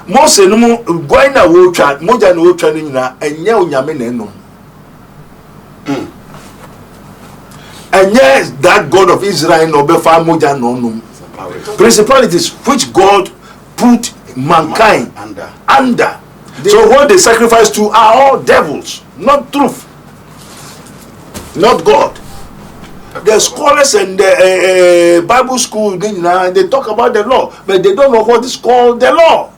Mose no mu going na wo twa moja na wo twa no nyina enye onyame na enom. And yes, that God of Israel no be far moja no nom. Principalities which God put mankind under. So what they sacrifice to are all devils, not truth, not God. The scholars and the Bible school they talk about the law, but they don't know what is called the law.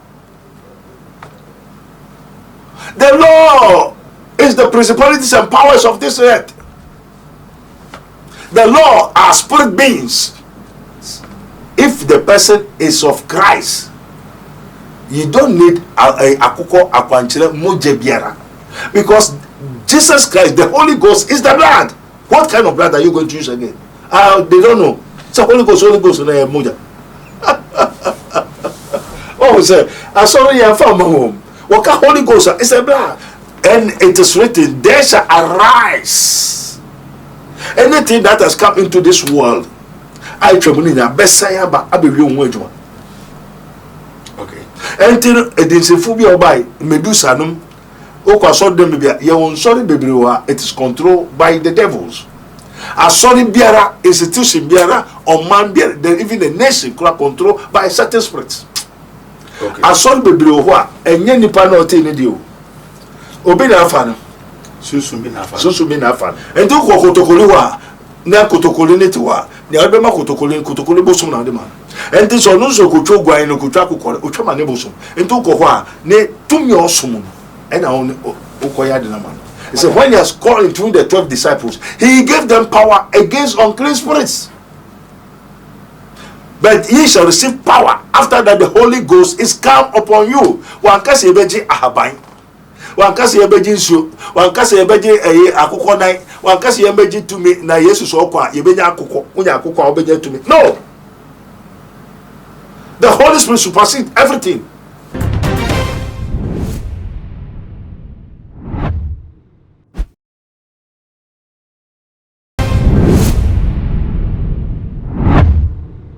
The law is the principalities and powers of this earth. The law are spirit beings. If the person is of Christ, you don't need a akuko akwanchire moje biara, because Jesus Christ, the Holy Ghost, is the blood. What kind of blood are you going to use again? They don't know. It's a Holy Ghost na moja. Oh, sir, I saw you from home. What kind of Holy Ghost is a blood? And it is written, there shall arise anything that has come into this world. I tremble in a Messiah, but I be real word. Okay. Until it is a phobia by Medusa. It is controlled by the devils. A sorry biara, institution biara, or man biara, even the nation could control by certain spirits. A sorry baby, and any panel in you. Obey the fan. Susu bin afan. And do Kotokoliwa, Nia Kotokolinitiwa, Niabema Kotokoli Bosum na demand. And this on also Kucho Guano Kutaku Uchama Nebosum, and Toko, ne Tumio Sumum, and I only Okoyadinaman. He said, when he has called into the 12 disciples, he gave them power against unclean spirits. But ye shall receive power after that the Holy Ghost is come upon you. One case yebeji ahaban, one case yebeji nsu, one case yebeji akukọ nai, one case yebeji tumi na Yesu so kwa yebeji akukọ, unya akukọ obeji tumi. No. The Holy Spirit supersedes everything.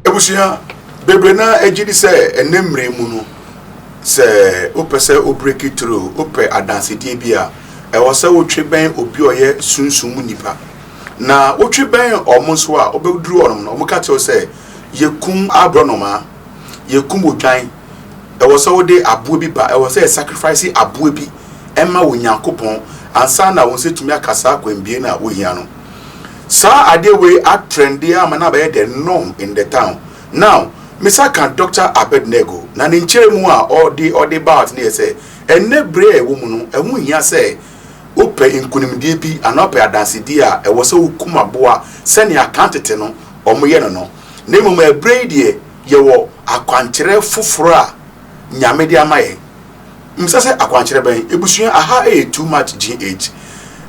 Ebusia bebrena ejidi se enemre mu no se opese o break it through ope adanse die bia e wo se wo tweben obi oye sunsun mu nipa na wo tweben omonso a obeduru onom no omuka che se yekum abronoma yekum odwan e wo se wo de abo bi ba e wo se sacrifice abo bi emma wo nyankopon ansa na wo se tumi akasa kwambie na wo hia no. Sa adewe at trendy amana be the norm in the town. Now, Mr. Dr. Abednego, na ninchere mu a all the about ne say, enne bre woman no emu hia say, ope nkunimdie bi anope adansedi a e wo se wukuma boa se ne accountete no omoye no. Na emu e bre die ye wo akwankyere foforo a nyame de amaye. Msa se akwankyere ben ebusua aha too much GH.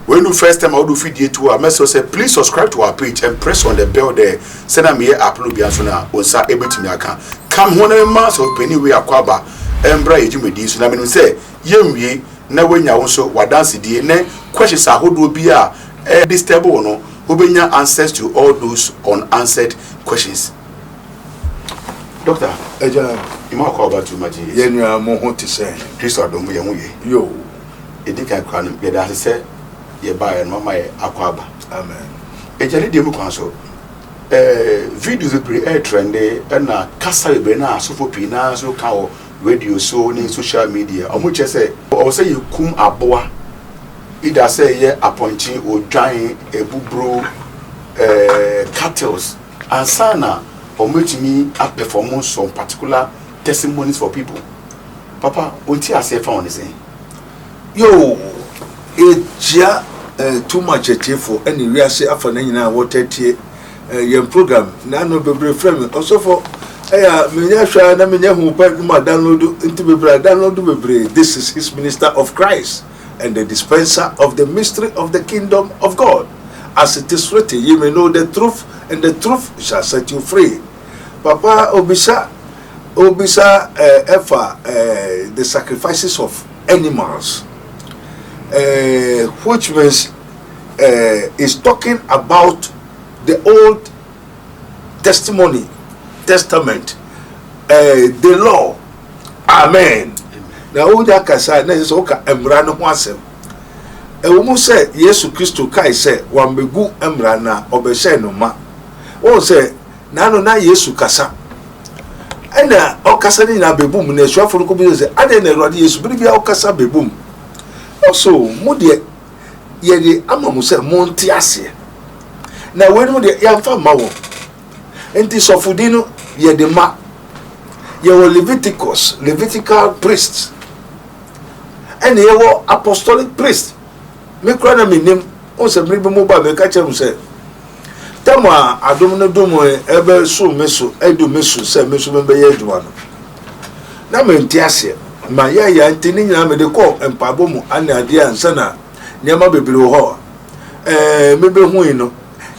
When you first time I would feed you to our message, say please subscribe to our page and press on the bell there. Send me a upload biansona on sa able to me account. Come one mass of penny we akwaba embra ejumedi so na me say yemwie na wenya wonso wadanse die ne questions ahodo bi a disturb no obenya answers to all those unanswered questions. Doctor, Eja ima ko about too much. Yenua mo ho ti say Christ adom ye ho ye. Yo. Edika kwan ye da say ye buy and mama akwaba. Amen. Ejale de mu kwan so videos pre trend na kasa be na sofo pi na so ka o radio so ni social media omo che say o say ye kum aboa ida say ye appointing odwan ebubro cattles and sana omo timi a perform some particular testimonies for people. Papa onti ase fa on say Yo, eja too much for any we say afa na nyina water tie your program na no bebre frame also for menya hwa na menya hu pa ma download into bebre bebre. This is his minister of Christ and the dispenser of the mystery of the kingdom of God. As it is written, you may know the truth and the truth shall set you free. Papa obisa the sacrifices of animals, which means is talking about the Old Testament, the law. Amen. na wo da kasa na so ka emra no ho asem ewo mu se Yesu Kristo kai se wambegu emra na obehye no ma wo se na no na Yesu kasa ena okasa ni na bebum na esuafo no ko bi se ade na Awurade Yesu bi bia okasa bebum also mu de ye de amamu se monti ase na we no de ya mfa ma wo enti sofudi no ye de ma ye wo Levitical priests and ye wo apostolic priest me kra na minim o se bribe mo ba me ka chere se tama adom no dom ebe so meso edu meso se meso be ye aduma no na me ntiase ma ya ntini nyina me de ko empabo mu ana ade ansa na niam bebre ho me be hu no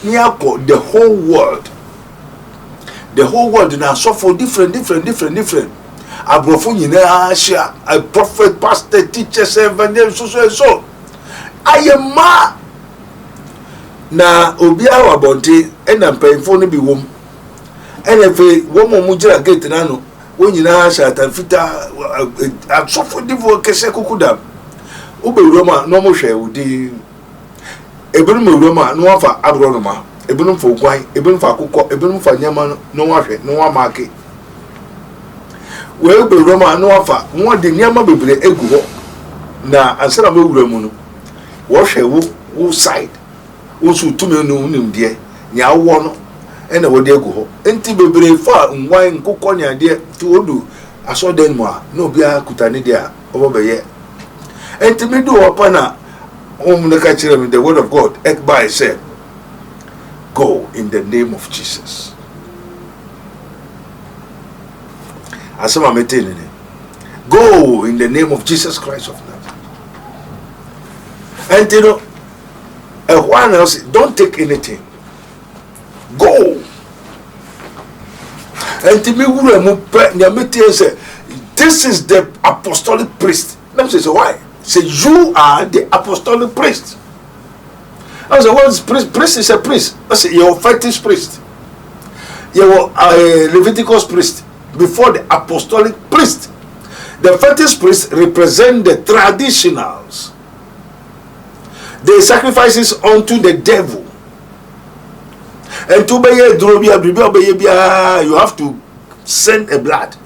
ni akọ the whole world na so for different abrofo nyina share a prophet, pastor, teachers, evangelists, so ayema na obia wa bonte ena mpemfo no bi wom ena fe womo mu gira gate na no wonyina share tanfita so for divo kese kukuda obewuroma no mo hwe udi ebunu mewuroma no afa abronoma ebunu fo gwan ebunu fa akukọ ebunu fa nyama no wahwe no wa maake we be roma no afa won de nyama bebre egu ho na ansana mewura mu no wo hwe wo side wo su tumi no nim de nya wo no ena wo de egu ho enti bebre fa nwan nkukọ nya de ti odu aso den mo a no bia kutani de a obobeye enti me do opa na the word of God Ekbai said, go in the name of Jesus. Asama metene. Go in the name of Jesus Christ of Nazareth. And you know, one else, don't take anything. Go. And to me, this is the apostolic priest. Let me say, why? Say you are the apostolic priest. I say, what is priest? Priest is a priest. I say you're a fetish priest. You're a Leviticus priest before the apostolic priest. The fetish priest represent the traditionals, the sacrifices unto the devil. And to be you have to send a blood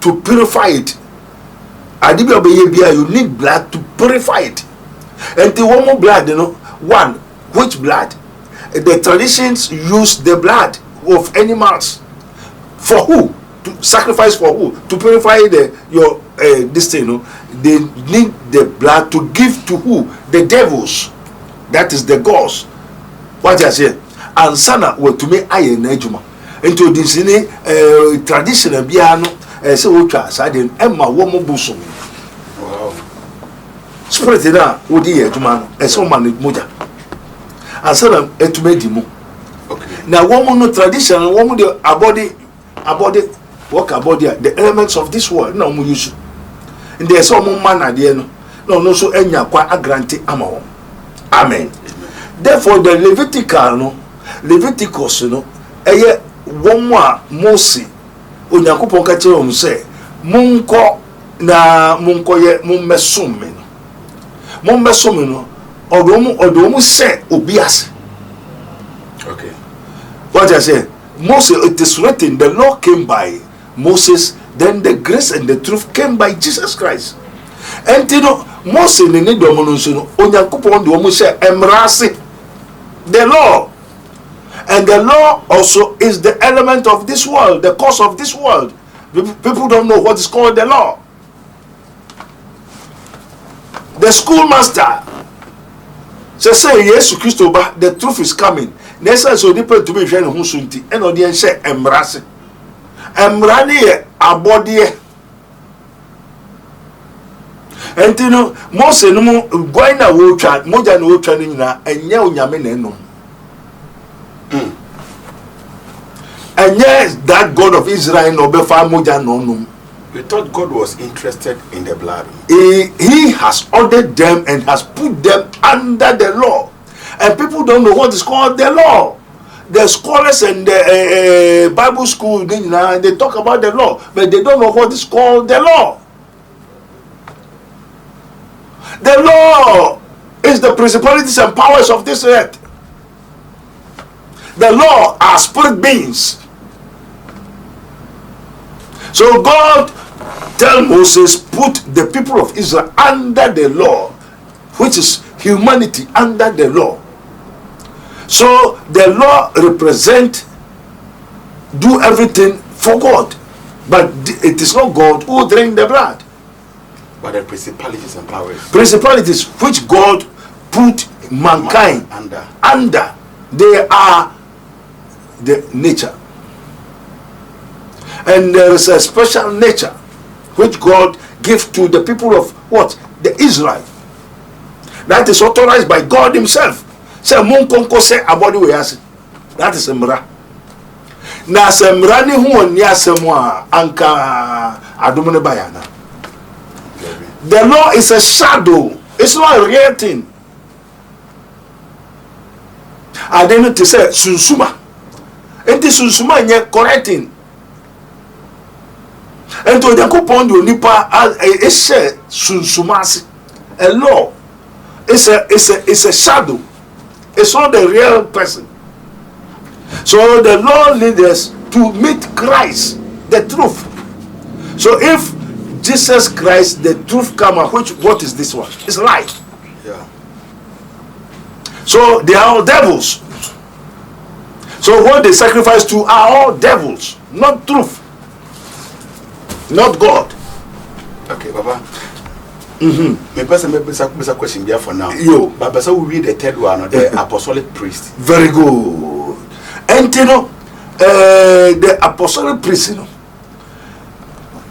to purify it. You need blood to purify it. And the one more blood, one, which blood? The traditions use the blood of animals. For who? To sacrifice for who? To purify this thing. They need the blood to give to who? The devils. That is the gods. What I say? And sana were to me iron ejuma. Into this traditional piano. So sudden Emma woman bosom. Wow. Spirit na odi ejuma no so man moja. Ansana etumedimu. Okay. Now woman no traditional woman the abody work about the elements of this world na mu use. And there some man ade no so enya kwa agrante ama. Amen. Therefore the Leviticus eye one more Moses Onyankopon ka kire om se munko ye mummesum no odomu se obiase. Okay. What I say, Moses, it is written, the law came by Moses, then the grace and the truth came by Jesus Christ. And Moses ni domo no so no Onyankopon de omu se emrase the law. And the law also is the element of this world, the cause of this world. People don't know what is called the law. The schoolmaster say yes, Christo, but the truth is coming. Nessa so depend to be friend who sunti. And audience say embrace. Emrani abodie. And Mose no going na wo twa, moja no twa ni na enye onyame na enum. And yes, that God of Israel no be far moja no num. We thought God was interested in the blood. He has ordered them and has put them under the law. And people don't know what is called the law. The scholars and the Bible school, they talk about the law, but they don't know what is called the law. The law is the principalities and powers of this earth. The law are spirit beings. So God tell Moses, put the people of Israel under the law, which is humanity under the law. So the law represent, do everything for God, but it is not God who drink the blood, but the principalities and powers. Principalities which God put mankind under. They are the nature, and there is a special nature which God gives to the people of what? The Israel. That is authorized by God himself. Say munkonko say abodi we ase. That is emra. Na semra ni hu oni asemu a anka adomo ne bayana. The law is a shadow. It's not a real thing. I didn't to say sunsuma. Enti sunsuma nye correcting. Enti Onyankopon de onipa ehye sunsuma ase. A law is a shadow. It's not the real person. So the law leads us to meet Christ, the truth. So if Jesus Christ, the truth come, what is this one? It's light. Yeah. So they are all devils. So what they sacrifice to are all devils, not truth, not God. Okay, Baba. Me person me a question there for now. Yo, Baba, so we read the third one, the apostolic priest. Very good. And you know, the apostolic priest, you know,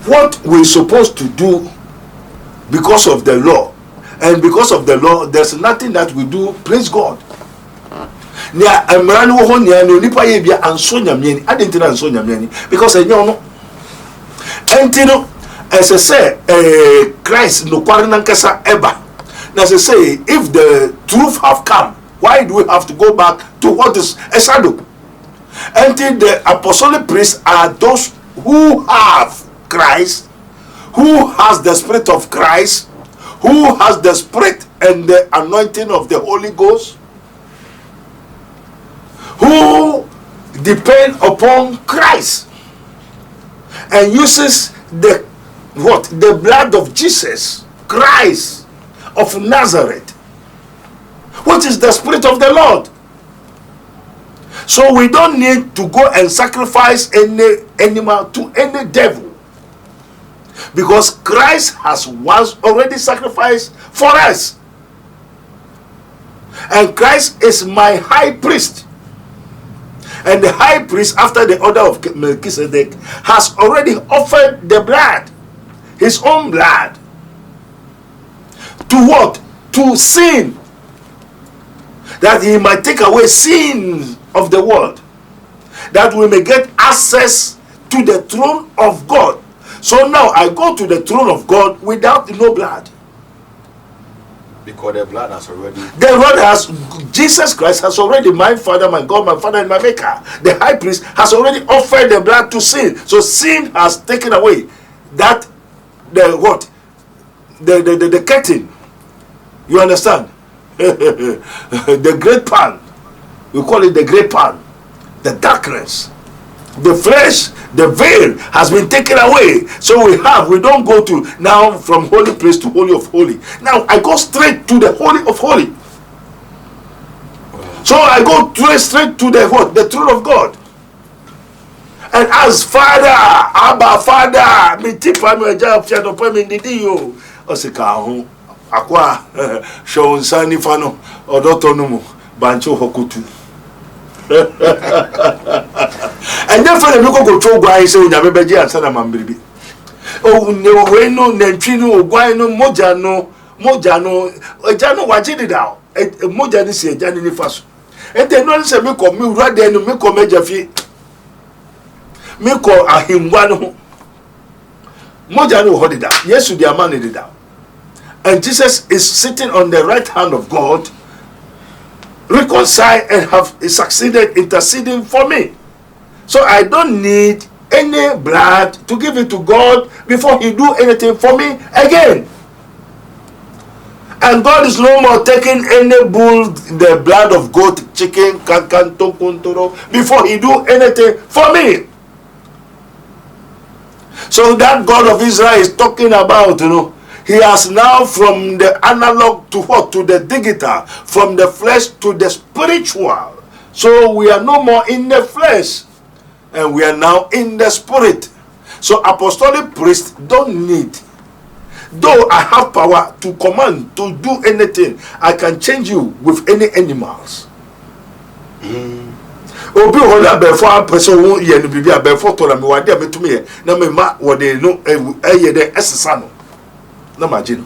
what we're supposed to do because of the law, and because of the law, there's nothing that we do. Praise God. Nia emrani wo ho nia no nipa ye bia anso nyameni adenti na anso nyameni because enyo no entino as I say Christ no kware nankasa eba na say if the truth have come, why do we have to go back to what is a shadow? Until the apostolic priests are those who have Christ, who has the spirit of Christ, who has the spirit and the anointing of the Holy Ghost, who depend upon Christ and uses the blood of Jesus Christ of Nazareth, which is the spirit of the Lord. So we don't need to go and sacrifice any animal to any devil, because Christ has once already sacrificed for us, and Christ is my high priest. And the high priest, after the order of Melchizedek, has already offered the blood, his own blood. To what? To sin. That he might take away sin of the world. That we may get access to the throne of God. So now I go to the throne of God without no blood. Because the blood has already... Jesus Christ has already, my Father, my God, my Father, and my Maker. The high priest has already offered the blood to sin. So sin has taken away that, the curtain. You understand? The great pan. We call it the great pan. The darkness. The flesh, the veil has been taken away. So we don't go to now from holy place to holy of holy. Now I go straight to the holy of holy. So I go straight to the throne of God. And as Father, Abba Father, me tipa me job fiado pa me ndidi yo. Osika ho akwa show nsani fano odoto no bancho hokutu. And then for the go to gwa say unyame beje ansa na mambiribi. O ne we no nantwi no ogwa no moja no eja no wagide da. Moja ni se eja ni faso. And then no say me ko me wura de no me ko meja fi. Me ko ahimwa no. Moja no hodida. Yesu dia man did that. And Jesus is sitting on the right hand of God, reconciled and have succeeded interceding for me. So I don't need any blood to give it to God before he do anything for me again. And God is no more taking any bull, the blood of goat, chicken, kankan, tokuntoro, before he do anything for me. So that God of Israel is talking about, he has now from the analog to what? To the digital, from the flesh to the spiritual. So we are no more in the flesh, and we are now in the spirit. So apostolic priests don't need. Though I have power to command, to do anything, I can change you with any animals. Obi hola before person won ye no bibia before to na me wade ametumi ye na me ma wode no eye de esesa no na magino.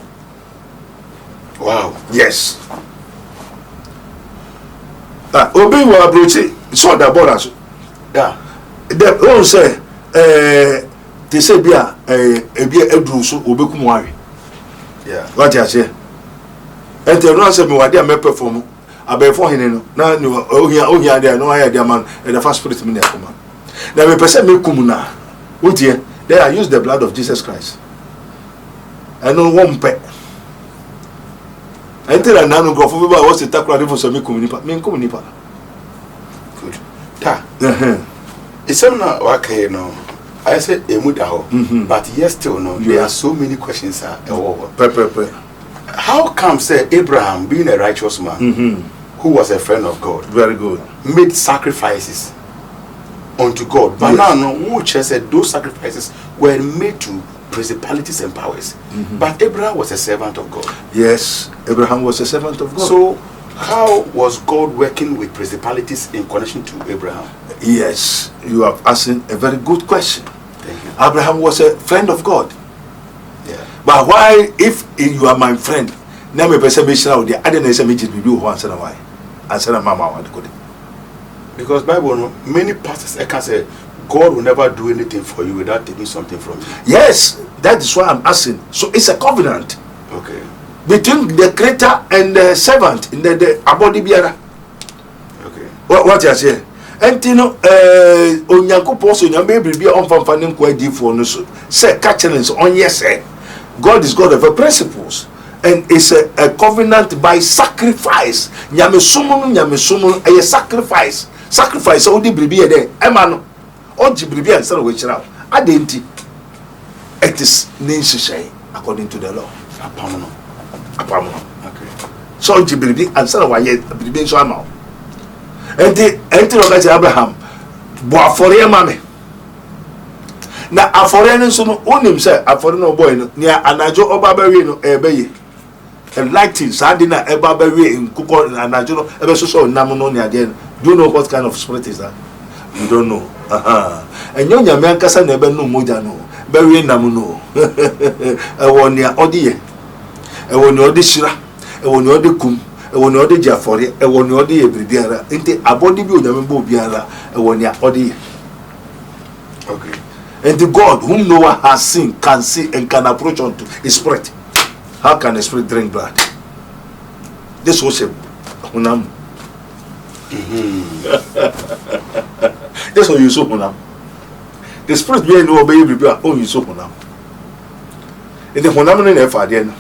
Wow. Yes. Obi wa abrochi so da bora so. Yeah. The one say they say bia ebi eduru so obekum wawe. Yeah. What you say? Ente no say me wade am perform abefo hene no na ohia dia no aya dia man and the first spirit me na come. Na me person me kum na. Wotie, they I use the blood of Jesus Christ. I know one pe. Ente na nanu go for be was takura for so me kum nipa. Me kum nipa. Good. Ta. It's not okay no. I said but yes still no. There are so many questions How come say Abraham, being a righteous man, who was a friend of God, very good, made sacrifices unto God, but now no said those sacrifices were made to principalities and powers, but Abraham was a servant of God. Yes, Abraham was a servant of God. So how was God working with principalities in connection to Abraham? Yes, you have asked a very good question. Thank you. Abraham was a friend of God. Yeah. But why, if you are my friend, now me person be sure the other nation me just be do once and why? Answer mama want to. Because Bible many pastors can say God will never do anything for you without taking something from you. Yes, that is why I'm asking. So it's a covenant. Okay. Between the creator and the servant in the abodi biara. Okay. What you say? And you know, onyankopon so nyame bibia onfamfa ne nko adifo no so say catchlings on yes God is God of principles, and it's a covenant by sacrifice. Nyame sumu a sacrifice so di bibia there ema no oji bibia nsa we kira adenti it is necessary according to the law apam. Okay. So oji bibia nsa wa ye bibia so ama. Enti no Abraham bo afore mame na afore no so no onim say afore no boy no nia anajo oba bawe no ebeye lighting sadi na eba bawe nkuko anajo no ebe so nam no nia de. Do you know what kind of spirit is that? You don't know. Enyo nyame ankasa na ebe no moja no bawe nam no ewo nia odiye ewo ni odi shira ewo ni odi kum ewo ni odi jafore ewo ni odi ebribiara enti abodi bi onyame bo biara ewo ni odi. Okay. And the God whom no one has seen can see and can approach unto is spirit. How can a spirit drink blood? This was a hunam. This was you so hunam. The spirit being no obey you oh you so hunam. And the hunam in the father and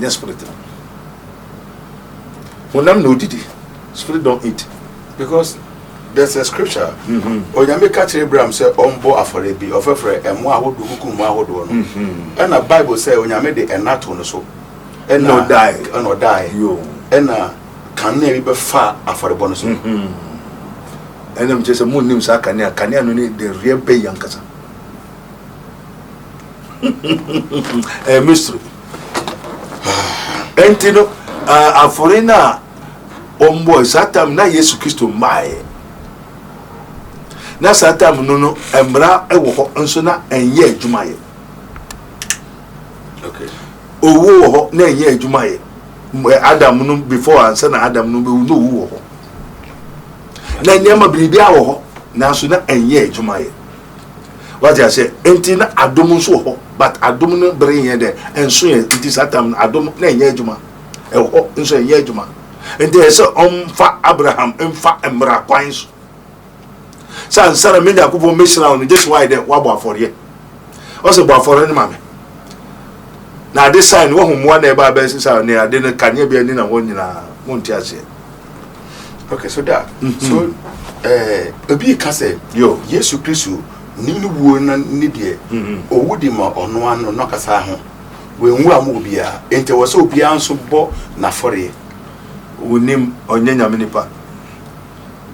the spirit. Hunam no did spirit don't eat. Because there's a scripture. Onyame catch Abraham say ombo aforebi ofefre emo ahodo hukum ahodo no. And the Bible say onyame de enato no so. And no die. Yo. And can never be far aforebo no so. And them just moon names are kanya no need the real pay yankasa. A mystery. And you know aforena ombo satam na Yesu Kristo mai. Na satam no emra ewo ho nso na enye adwumaye. Okay. Owo ho na enye adwumaye. Adam no before answer na Adam no be no wo ho. Na nyama bibia wo ho na so na enye adwumaye. What I say enti na adom nso ho but adom no bring here there enso ye enti satam adom na enye adwuma. Ewo nso enye adwuma. Enti ese omfa Abraham emfa emra kwanso. San Sarah made a couple of mission on just why they wabo for ye. Also, bo for any mammy. na this sign wo hu one eba be sisa ne ade ne kanye be ni na won nyina monti ase. Okay, so that so obi ka say yo Yesu Kristo ni wo na ni de owudi ma ono ano no kasa ho we nwu amu bia ente wo so bia nso bo na fore unim onye nyame nipa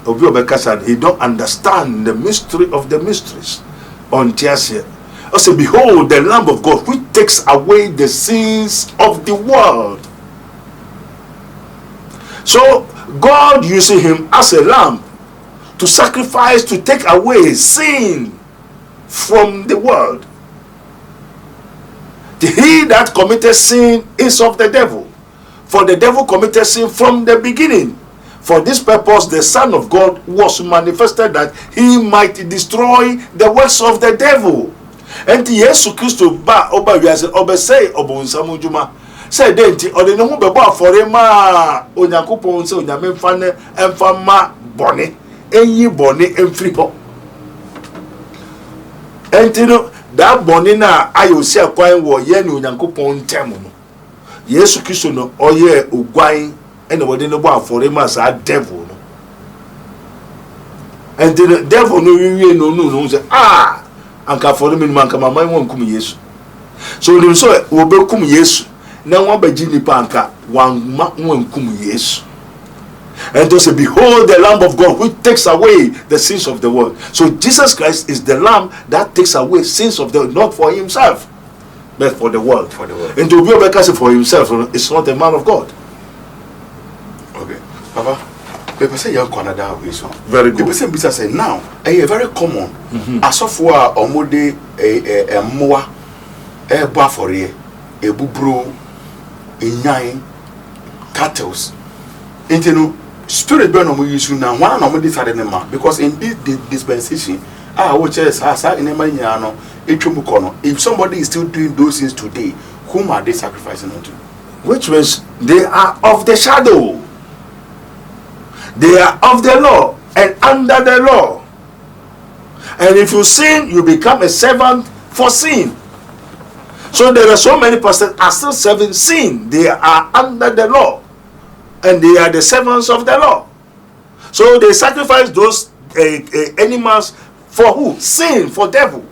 obi obekasa he don't understand the mystery of the mysteries on tiasia. Also, behold the Lamb of God which takes away the sins of the world. So God using him as a lamb to sacrifice, to take away sin from the world. He that committed sin is of the devil, for the devil committed sin from the beginning. For this purpose the Son of God was manifested, that he might destroy the works of the devil. And Yesu Kristo ba oba wiase obesey obonsamu juma say denti ode ne ho bebo afore ma onyankopon se onyame mfa ne emfa ma bone enyi bone emfiri ho entino da bone na ayosi akwan wo ye ne onyankopon ntem no Yesu Kristo no oye ogwan ene wode ne bo afore ma sa devil no and the devil no wiwe no say anka for me man ka mama won kum Yesu so nim so wo be kum Yesu na won ba jini pa anka wan kum Yesu. And to say, behold the Lamb of God which takes away the sins of the world. So Jesus Christ is the Lamb that takes away sins of the world, not for himself but for the world. For the world. And to be able for himself is not a man of God. Okay, Papa, people say you're Canada. Very good. People say now, a very common. As of war or mode a moa, a buffer, a bubro, a nine cattles. Into spirit burn on use now. One of them decided because in this dispensation, which is in a maniano, if somebody is still doing those things today, whom are they sacrificing unto? Which means they are of the shadow. They are of the law and under the law. And if you sin, you become a servant for sin. So there are so many persons are still serving sin. They are under the law. And they are the servants of the law. So they sacrifice those animals for who? Sin, for devil.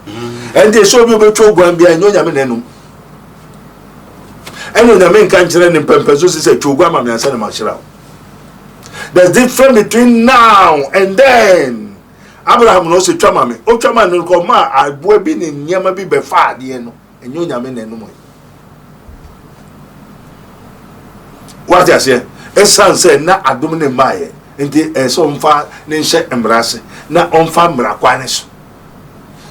And they show you be true and be a no yamen. And when the men can't train in Pempesos, say Chugama and San Machirao. There's difference between now and then. Abraham knows a Chamame. O Chaman will come, I boy been in Yamabi Befa, and you yamen no more. What I say, a son said, na adomine maye, and the so far, Ninsha embrace, na on fam raquanis.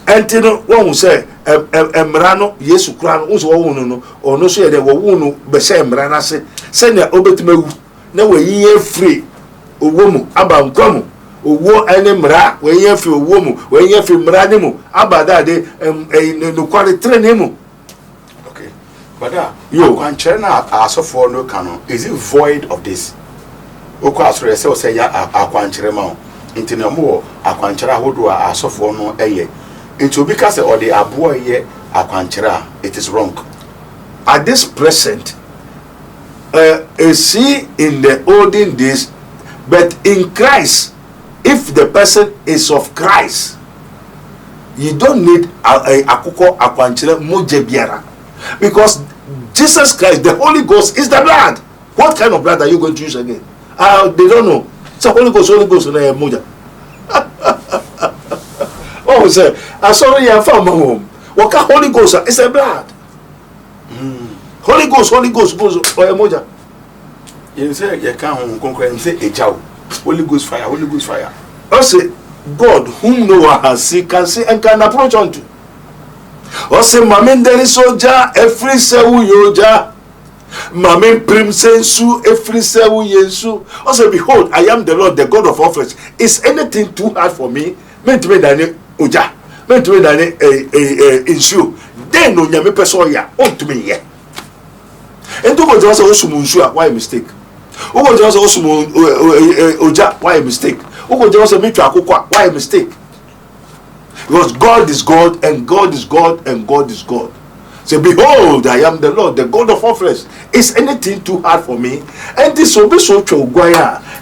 And one will say, Emrano, Yesu Kran, was one or no say they were one besem ranase, send their obetme, no way ye free, a woman, about Gomu, or war any mra, where ye feel woman, where ye feel mranimo, about that day, no quality trainimo. But you can churn as of for no canon. Is it void of this? Okwas so say ya aquancherema into no more aquanchera who as of for no aye. Into because or the aboy ye aquanchera, it is wrong. At this present, see in the olden days, but in Christ, if the person is of Christ, you don't need a akuko aquanchera mojebiara. Because Jesus Christ, the Holy Ghost, is the blood. What kind of blood are you going to use again? They don't know. It's a Holy Ghost, Moja. Oh, sir, I saw you from home. What kind of Holy Ghost? It's a blood. Holy Ghost, goes or a moja. You say you can't conquer and say a chow. Holy Ghost fire, Holy Ghost fire. I say, God, whom Noah has seen, can see and can approach unto. Ose mamin deri soja efri sewu yoja mamin prim sensu efri sewu yensu. Ose behold, I am the Lord, the God of all flesh. Is anything too hard for me? Meant to me dani oja, meant to me dani insu. Then no nyame peso ya on to me ye. And to go just osumu insu, why mistake? Ugo just osumu oja, why mistake? Ugo just meet akukwa, why mistake? Because God is God, and God is God, and God is God. Say, behold, I am the Lord, the God of all flesh. Is anything too hard for me? And this will be so true.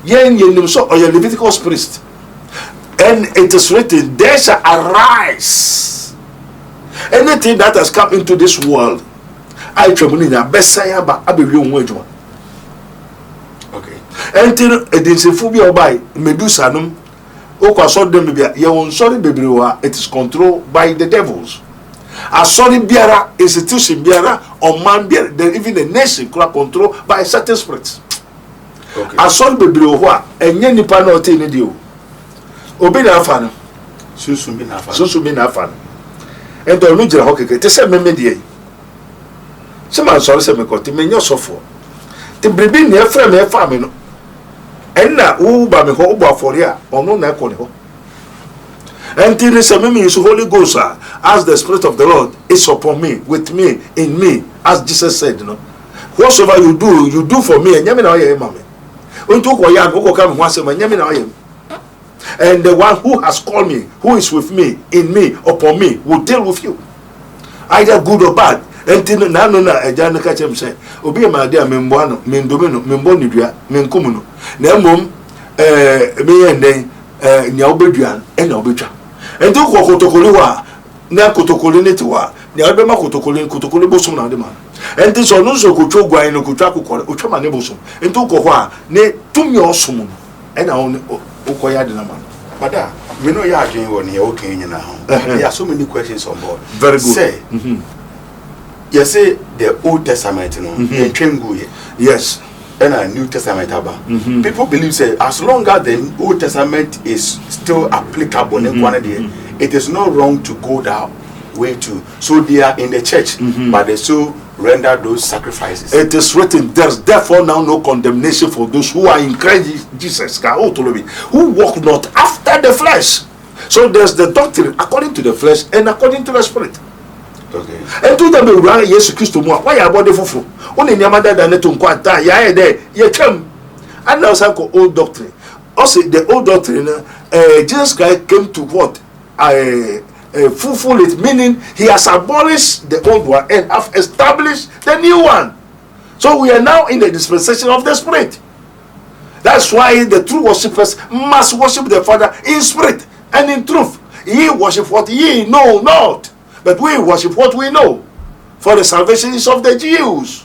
Yen so or your Levitical priest. And it is written, there shall arise anything that has come into this world. I tremble in a Messiah, but I be real wage one. Okay. Until it is a phobia by Medusanum. It is controlled by the devils. A sorry biara, institution biara, or man biara, even the nation could control by certain spirits. A sorry baby, and any panel in you. Obey the fan. Susu bin afan. And the original hockey, to send me media. Some sorry, some got to mean your software. The baby near frame a famine. And now, by me hope for ya, or no, not on. Until the same means Holy Ghost, as the Spirit of the Lord is upon me, with me, in me, as Jesus said, you know. Whatsoever you do for me, and Yamina, mammy. And the one who has called me, who is with me, in me, upon me, will deal with you. Either good or bad. Until Nanona, a Jana catch him say, Obey my dear Membuano, Mendomino, Membonidia, Mencumuno. Nemum, me and then Nyaubidian, and Obitra. And do Kotokoliwa, Nakotokolinitiwa, Nyabema Kotokolin, Kotokolibosum and the man. And this on also Kucho Guano Kutaku, Uchama Nebosum, and Tokoha, ne Tumio Sumum, and I own Okoyadinaman. But we know you are doing one here, okay, now. There are so many questions on board. Very good. Say, you say the Old Testament, you know, yes. And a New Testament. People believe, say, as long as the Old Testament is still applicable, it is not wrong to go that way too. So they are in the church, but they still render those sacrifices. It is written, there's therefore now no condemnation for those who are in Christ Jesus, who walk not after the flesh. So there's the doctrine according to the flesh and according to the spirit. Okay. And to them be run Jesus Christ more. Why are body fufu? Only Yamada than it to Quata, ya there, ye come. And now some old doctrine. Also, the old doctrine, Jesus Christ came to what? Fulfill it, meaning he has abolished the old one and have established the new one. So we are now in the dispensation of the Spirit. That's why the true worshippers must worship the Father in spirit and in truth. Ye worship what ye know not, but we worship what we know. For the salvation is of the Jews.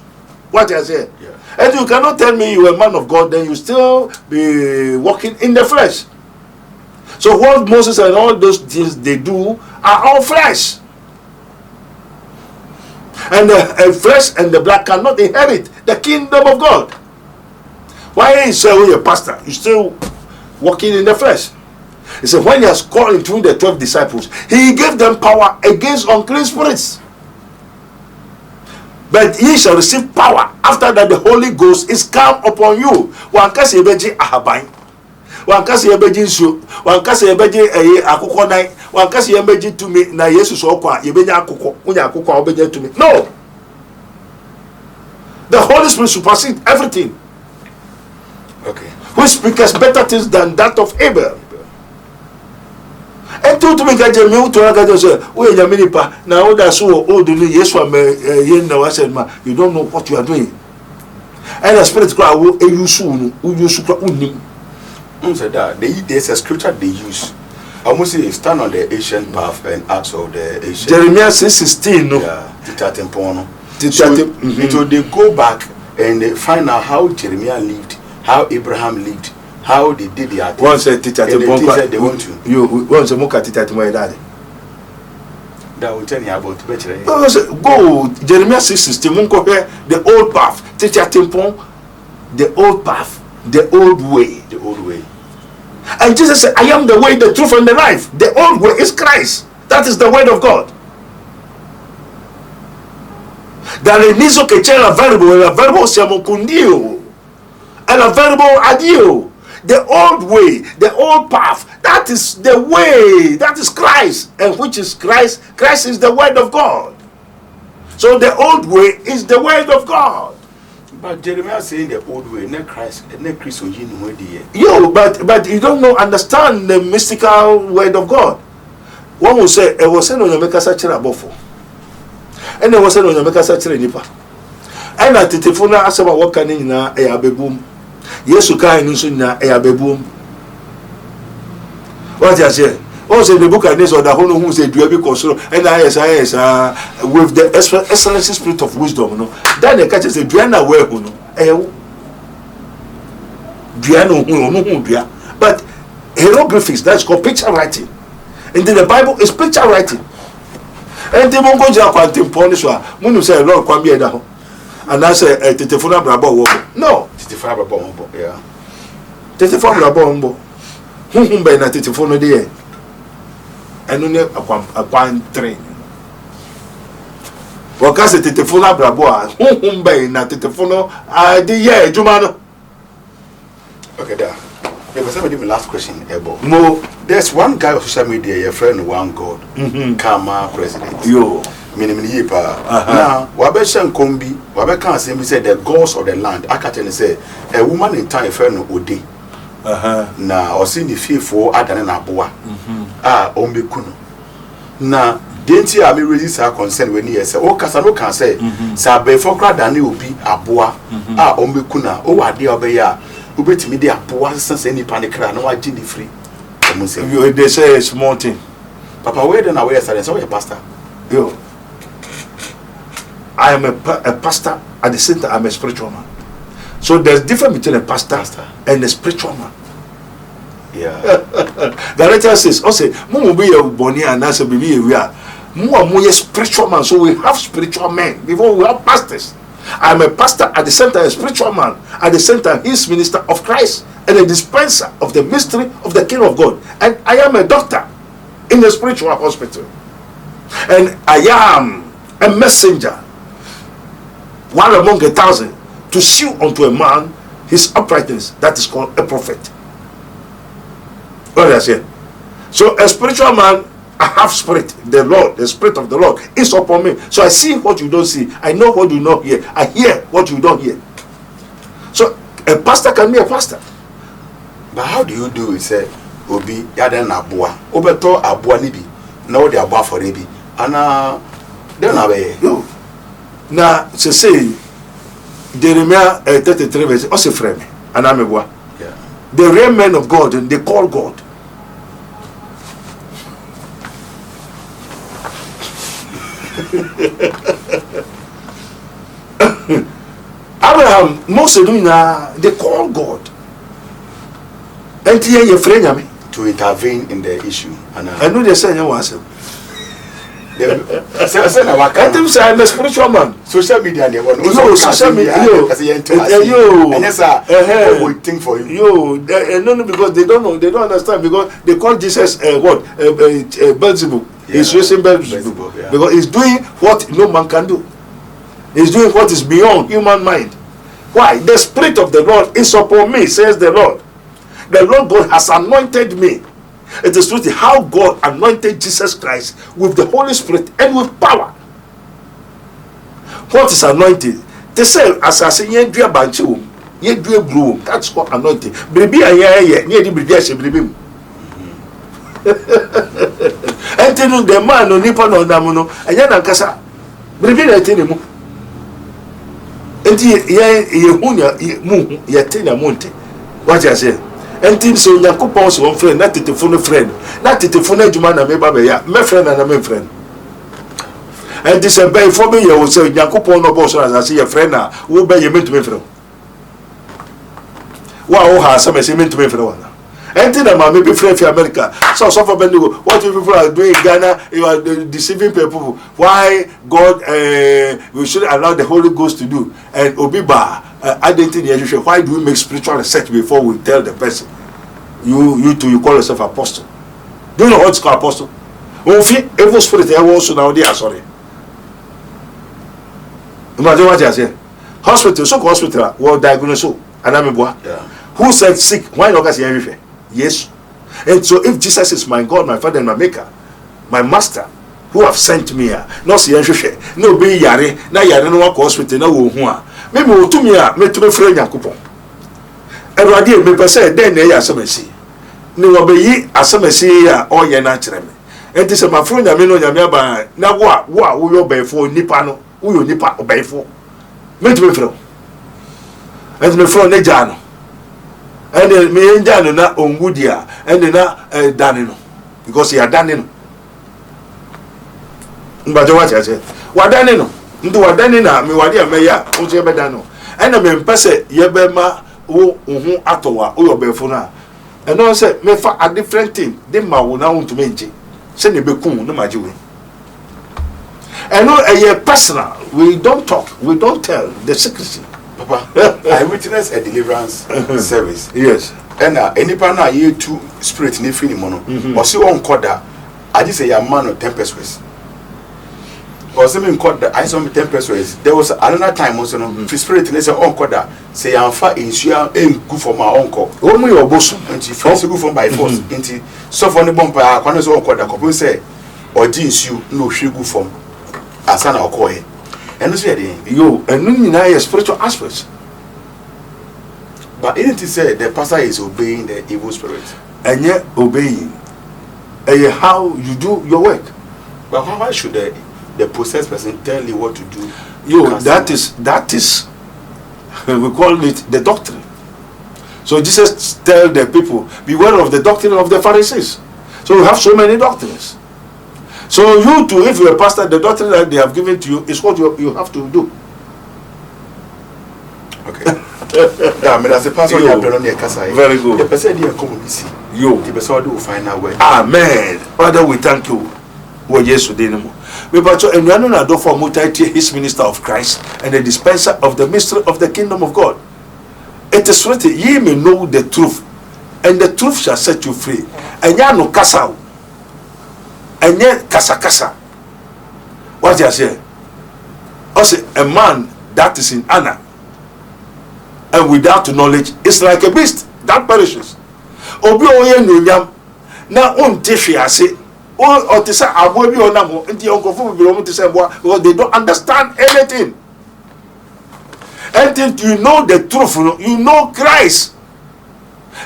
What I say? Yeah. And you cannot tell me you are a man of God, then you still be walking in the flesh. So what Moses and all those things they do are all flesh. And the flesh and the blood cannot inherit the kingdom of God. Why is you a pastor? You still walking in the flesh. He said when he has called into the 12 disciples, he gave them power against unclean spirits. But ye shall receive power after that the Holy Ghost is come upon you. One case ebeji ahaban. One case ebeji nsu. One case ebeji akukọ nai. One case ebeji tumi na Yesu so kwa yebenya akukọ. Unya akukọ obeji tumi. No. The Holy Spirit supersedes everything. Okay. Who speaks better things than that of Abel. And to me gaje me to gaje say we nyaminipa na oda so oduni Yesu am yen na wa ma you don't know what you are doing. And the spirit cry wo eyusu kwa unim. Say that there's a scripture they use. Almost say stand on the ancient path and ask of the ancient. Jeremiah 6:16 no. Yeah, so they go back and they find out how Jeremiah lived, how Abraham lived, how they did their things. Once a teacher they want to. You once a moka teacher to my daddy. That will tell you about better. Go Jeremiah 6:16 munko here the old path, teacher tempon, the old path, the old way. The old way. And Jesus said, I am the way, the truth, and the life. The old way is Christ. That is the word of God. Dall'inizio che c'era il verbo siamo con Dio. And a verbo a Dio. The old way, the old path, that is the way, that is Christ. And which is Christ? Christ is the word of God. So the old way is the word of God. But Jeremiah saying the old way, not Christ, not Christ. Yo, but you don't know, understand the mystical word of God. one will say, I was saying on your make a such a buffer. And I was saying on your make a such a nipa. And at the telephone, I said, what can in a abeboom? Yes, you can in a abeboom. What I say? Also, the book I need or the whole who said, you have because and I with the excellent spirit of wisdom, no. Then the catches a Diana where who know. But hieroglyphics, that's called picture writing. And then the Bible is picture writing. And they won't go to quantum punish when you say Lord Kwame Edaho. And I say a telephone brabo. No, Titifaba bombo, yeah. telephone brabo. Whom by not telephone day. And only a one train. What can say telephone brabo? Whom by not telephone? I did, yeah, Jumano. Okay, there. Yeah, but somebody, my last question, Ebo. No, there's one guy on social media, your friend, one God, Kama president. yo. Meaning, now, Wabeshan Kombi, Wabekan said the gods of the land. I can't say a woman in time, friend, Odi. Now, or seen the fearful Adan Abua. Ombi Kuno. Now, didn't you have me resist our concern when he said, oh, Casano can say, Sabe Fokra Dani will be Abua, Ombi Kuna, oh, I dear Obeya. Who bet me there was any panic no I did free. They say a small thing. Papa, where then away as a pastor? Yo, I am a pastor at the center. I'm a spiritual man. So there's difference between a pastor and a spiritual man. Yeah. The writer says, also, Mumu be a bonny and answer baby. We are more spiritual man. So we have spiritual men before we have pastors. I'm a pastor at the center, a spiritual man at the center. He's minister of Christ and a dispenser of the mystery of the King of God. And I am a doctor in a spiritual hospital. And I am a messenger, one among 1,000, to shew unto a man his uprightness. That is called a prophet. What did I say? So a spiritual man, I have spirit. The Lord, the spirit of the Lord is upon me. So I see what you don't see. I know what you don't hear. I hear what you don't hear. So a pastor can be a pastor. But how do you do it? Say, Obi, Yadan Abua, Obeto Abua Nibi, no, the Abua for Rebi, and then away. No. Now, to say, Jeremiah 33 verse, also frame, and I'm a boy. The real men of God, and they call God. Abraham, Moses, they call God. And here your friend to intervene in the issue. And I know they say you was him. I say I'm a spiritual man. Social media, they want social media. And yes, sir, we think for you. No, because they don't know, they don't understand, because they call Jesus Beelzebub. He's using Beelzebub because he's doing what no man can do. He's doing what is beyond human mind. Why? The Spirit of the Lord is upon me, says the Lord. The Lord God has anointed me. It is truth how God anointed Jesus Christ with the Holy Spirit and with power. What is anointed? They say, as I say, ye do a bunch of ye do a blue. That's what anointed. Baby, I near the British, baby. And tell the man no nippon on Damono, and Yana Casa, baby, I tell him. And ye tell a monte. What I say? And things so Yakupons one friend, not the friend, not the phone man, my friend and my friend. And this and by for me, you will say Yakupon no boss as I see a friend now, who by you meant to me from. Wow, has some meant to me from one. And then I may be friend for America. So, Abednego, what you people are doing in Ghana, you are deceiving people. Why God, we should allow the Holy Ghost to do. And Obiba, identity, why do we make spiritual research before we tell the person? You too, you call yourself apostle. Do you know what's called apostle? Evil spirit, I also now they are sorry. Imagine what I say. Hospital, so hospital, well diagnosed, and I'm a boy. Who said sick? Why not see everything? Yes. And so if Jesus is my God, my Father and my Maker, my Master, who have sent me here, no see everything, no be yare, na yare no work hospital, no who maybe we to me to be friend Yakupon. Everybody me per se then they are some see. No be ye as some see or ye naturally. And this is my friend, I mean, Yamiaba. Now, what will you be for Nipano? Who you Nipa obey for? Meet me from. And me from Nejano. And then me and Jano na Ongudia, and then Danino. Because he had done. But what I said, what Danino? Into what Danina, me what dear Maya, who's your bedano. And I mean, Pesse, Yebema, who Atowa, who your Befuna. And I said, me for a different thing. They ma will now to make. Send the Becum, no matter. And no, a personal. We don't talk. We don't tell the secrecy. Papa, I witnessed a deliverance service. Yes. And any partner you two spirit in free mono. Or see on quarter. I just say a man of 10 pesos. Or something called the I saw me 10 pesos. There was another time also no spirit in on quarter. Say I'm far in Shia and go for my uncle. Only your bosom. And she first go from by force. Into so for the bumper, I can't on quarter. Couple say or jeans you no she go from. Asana okoye. And so you and no spiritual aspects. But isn't it said the pastor is obeying the evil spirit? And yet obeying. And how you do your work. But why should the possessed person tell you what to do? That is we call it the doctrine. So Jesus tell the people, beware of the doctrine of the Pharisees. So we have so many doctrines. So you too, if you're a pastor, the doctrine that they have given to you is what you have to do. Okay. Yeah, I mean, as a pastor, you have been on the Kasai. Very good. The person here come and see. The person will find out where. Amen. Father, we thank you. We Jesus dinamo. We but and we are not do for multitude his minister of Christ and the dispenser of the mystery of the kingdom of God. It is written, ye may know the truth, and the truth shall set you free. And ya no kasao. And yet kasa. What you say? Also, a man that is in honor and without knowledge is like a beast that perishes. Obi oye nunyam na ontefi ase o tese abo bi onamo nti onkofo bi o tese bo because they don't understand anything. And you know the truth, you know Christ.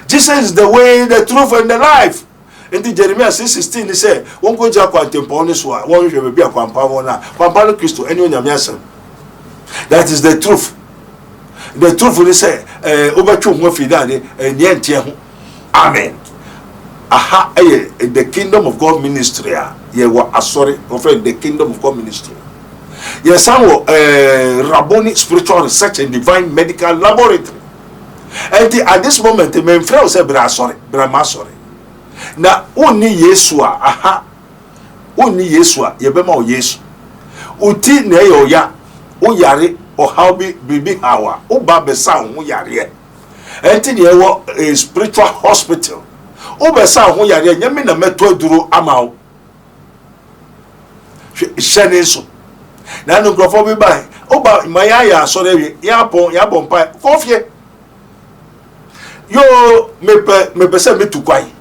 Jesus is the way, the truth, and the life. In the Jeremiah 6:16, he said, "One go to Quantempo on this one, one will be a Quampavona, Quampano Christo, anyone Yamiasan." That is the truth. The truth will say, Obachu Mofidani, and Yentiahu. Amen. Aha, the kingdom of God ministry. Ye were sorry, offering the kingdom of God ministry. Yes, some Rabboni spiritual research and divine medical laboratory. And at this moment, the main friend said, Brahma sorry. Na uni Yesua, aha, uni Yesua, Yebema o Yesu. Uti ne yo ya, o yare, o haubi bibi hawa, o babe sound, o yare. Enti ne wo a spiritual hospital. O be sound, o yare, nyame na meto duro amao. Shene so. Na no grofo bi bai. O ba mayaya so rewe, ya bon pa, kofie. Yo me se me tukwai.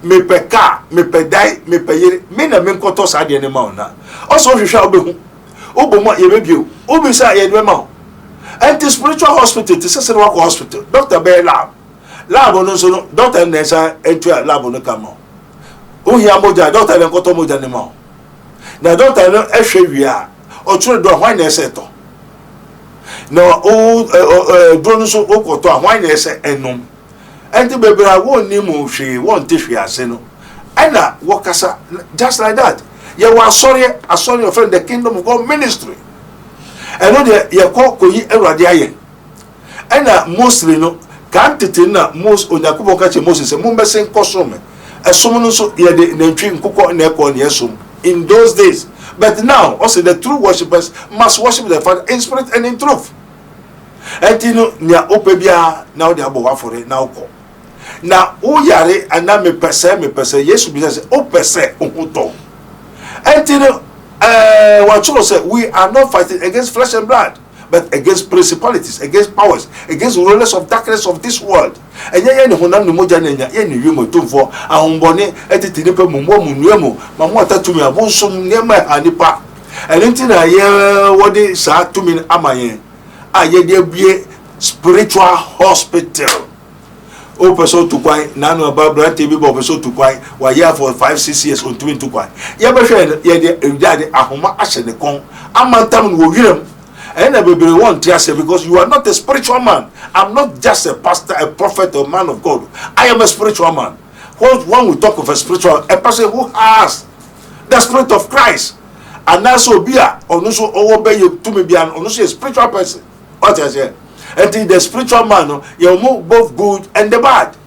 Me pe ka, me pe dai, me pe yere, me na me nkoto sa de ne ma ona. Also hwehwa obehu. Obomo ye bebio. Obi sa ye ne ma. Anti spiritual hospital, this is a hospital. Doctor be lab. Lab no so no, doctor na sa entu lab no kama. O hia moja, doctor na nkoto moja ne ma. Na doctor no ehwe wi a, o turo do hwan na eseto. Na o do no so okoto hwan na ese enum. And the baby won't name she won't teach you as no. And wakasa just like that. You were sorry, a sorry of the kingdom of God ministry. And no, you call Koyi Eradiaye. And mostly no can't it most on the Kubokachi Moses and Mumbasen Kosome. As someone so ye the name Kuko and Eko and Yesum in those days. But now also the true worshippers must worship the Father in spirit and in truth. And you know, near Opebia now they are about for it now. Na o yare ana me pese yesu bi say o pese ohuto entino what you say we are not fighting against flesh and blood but against principalities, against powers, against rulers of darkness of this world. And ye ne honam no moja na nya ye ne wi motumfo ahombone etiti ne pa mumbo munuemu mamu atatumi abonsom ne ma anipa entina ye wodi sa tumi amaye a ye de bie spiritual hospital O person to kwai nanu ababra TV bo person to kwai wa here for 5-6 years on to kwai ye be hwe ye de ahoma ahye ne kon amantam no wiram and a baby want to say because you are not a spiritual man. I'm not just a pastor, a prophet, or man of God. I am a spiritual man. When we talk of a spiritual, a person who has the spirit of Christ, and also be a also obey you to me be an also a spiritual person. What I say, and the spiritual man, you move both good and the bad.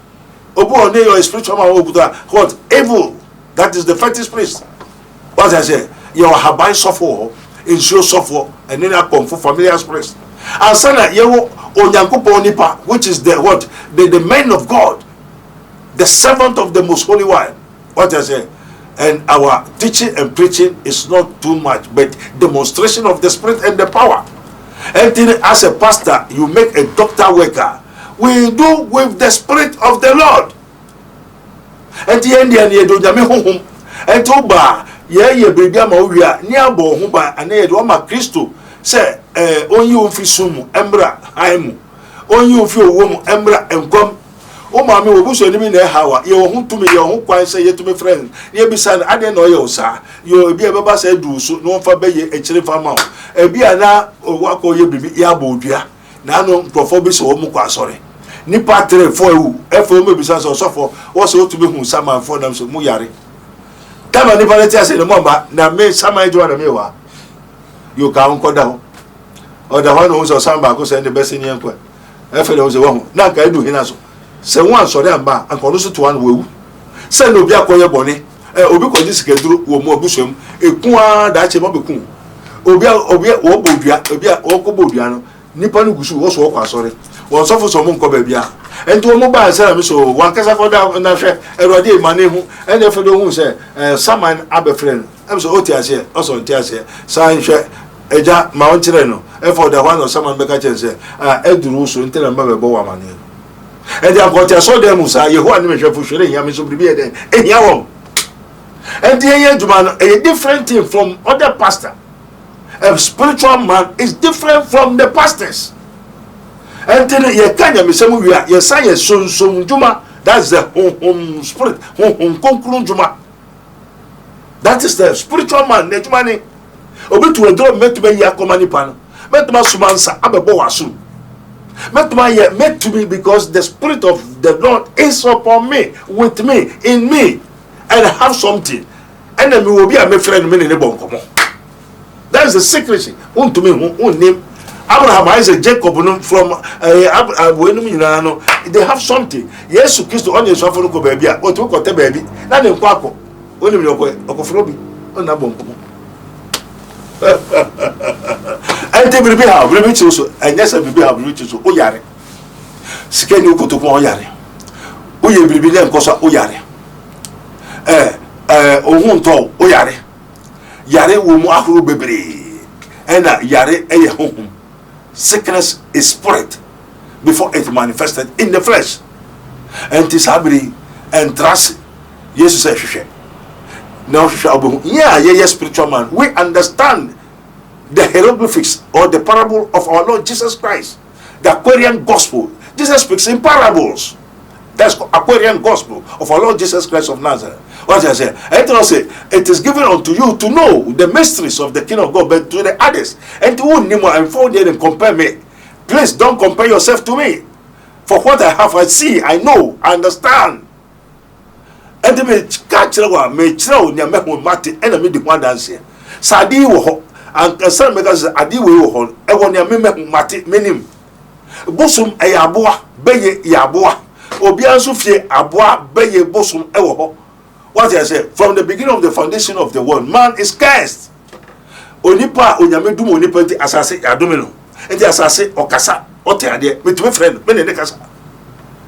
Obo you are a spiritual man. What evil? That is the fetish priest. What I say, you are habai suffer. In show suffer and then I come for familiar spirits. And sana yewo onyankopo nipa, which is the what the man of God, the servant of the most holy one. What I say, and our teaching and preaching is not too much, but demonstration of the spirit and the power. And then as a pastor, you make a doctor worker. We do with the spirit of the Lord. And the end you do jame home and toba. Ye bibia ma wia ni abo ho ba anaye do ma Kristo se onyi ofi sumu embra haimu onyi ofi owo mu embra enkom o ma me obuso ni mi na hawa ye ho tumi ye ho kwan se ye tumi friend ye bisa na ade na oye osa yo ebi e beba se du so no fa be ye ekire fa ma ebi ana owako ye bibi ya bo odua na no profo bi se wo mu kwa sore ni patre fo ewu efo mo bisa so sofo wo se o tumi hu saman fo nam so mu yare kama ni pale tia se no momba na me sama ejo na me wa yo ka unko da ho o da ho no so samba ko se ne besi ni enko e fe le o se wo na ka edu hina so se won asore amba anko no so to an wewu se no bi akoye boni obi ko di sikeduru wo mo obusom ekun a da che mo be kun obi wo bodua obi wo ko bodua no nipa no gusu wo so wo kwa asore won so fo so mo nko ba bia ento mo ba se na me so wan kasa for da na hwe erode mane hu ene fe do hu se saman abefren am so oti ase o so oti ase san hwe eja ma on kire no e for da one saman be ka chen se eduru so ntena mba be bo wa mane e dia ko te so dem sa yehu ani me hwe fu hwere nya me so bribi e den ehia won and the juma no a different thing from other pastor. A spiritual man is different from the pastors. And then ye kanya me semu wi a ye san ye sonsom juma, that's the home spirit home konkurun juma. That is the spiritual man ne juma ni obi to edro metu be ya komani pan metu ma sumansa abebo wasu metu ma ye metu me because the spirit of the Lord is upon me, with me, in me, and have something and then we will be a me friend me ne bon komo. That is the secrecy unto me who name Abraham, Isaac, Jacob from they have something. Yes, Christo on your sofa ko baby, or to ko te baby. Na dem kwako. Oni mi okofrobi. Ona bom komo. And they will be have really so and yes will be have really so o yare. Sikeni ko to ko o yare. O ye bibi dem ko so o yare. Ohun to o yare. Yare wo mu ahoro bebre. Ena yare eye honhom. Sickness is spirit before it manifested in the flesh. And tisabri and trust Jesus said now yeah spiritual man. We understand the hieroglyphics or the parable of our Lord Jesus Christ. The Aquarian gospel. Jesus speaks in parables. That's Aquarian gospel of our Lord Jesus Christ of Nazareth. What I say? I say it is given unto you to know the mysteries of the kingdom of God, but to the others, and to whom and found there and compare me. Please don't compare yourself to me. For what I have, I see, I know, I understand. And the me catch me throw near me Martin enemy the one dance here. Sadi wo and some because adi wo ho e won near me Martin menim. Bosum e yaboa beye yaboa. Obi anso fie aboa beye bosum e wo ho. What I say, from the beginning of the foundation of the world, man is cursed. Onipa onyame dum onipa nti asase adome no. Enti asase okasa oteade me to friend me ne kasa.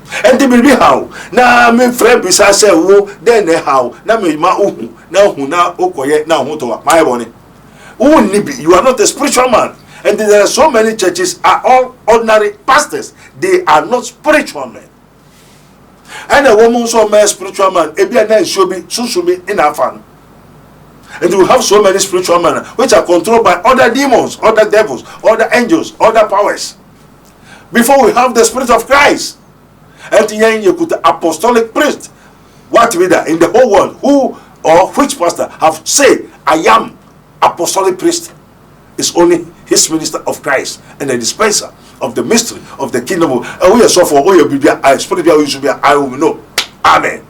Enti be how na me friend bisa say wo then how na me ma ohu na okoye na ho to my bone. You are not a spiritual man. And there are so many churches are all ordinary pastors. They are not spiritual men. And a woman so many spiritual man, ebia na should be susumi in our fan. And we have so many spiritual men which are controlled by other demons, other devils, other angels, other powers. Before we have the Spirit of Christ. And you could apostolic priest. What be that in the whole world? Who or which pastor have said, I am apostolic priest? It's only his minister of Christ and the dispenser of the mystery of the kingdom. And we are so for all your Biblia, I spirit you should be, I will know. Amen.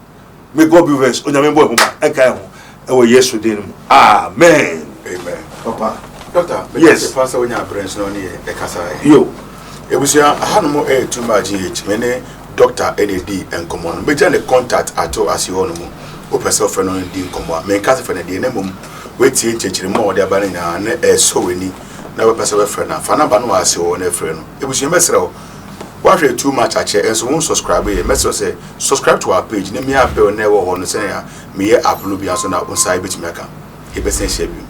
May God be blessed. On your member, and yes within him. Amen. Amen. Papa. Doctor, yes. Pastor, when you are present on the Ekasai. Yo. It was your animal air to my GH, many doctor NAD and common. But then the contact at all as you own them. Open self and on the common. Make us for the name. Wait till you more the banana and so any. Never pass away friend. Fanabano as your own friend. It was your message. Watch it too much at and so won't subscribe. A message say subscribe to our page. Name me up or never want to say me upload be as on side which maker. He be saying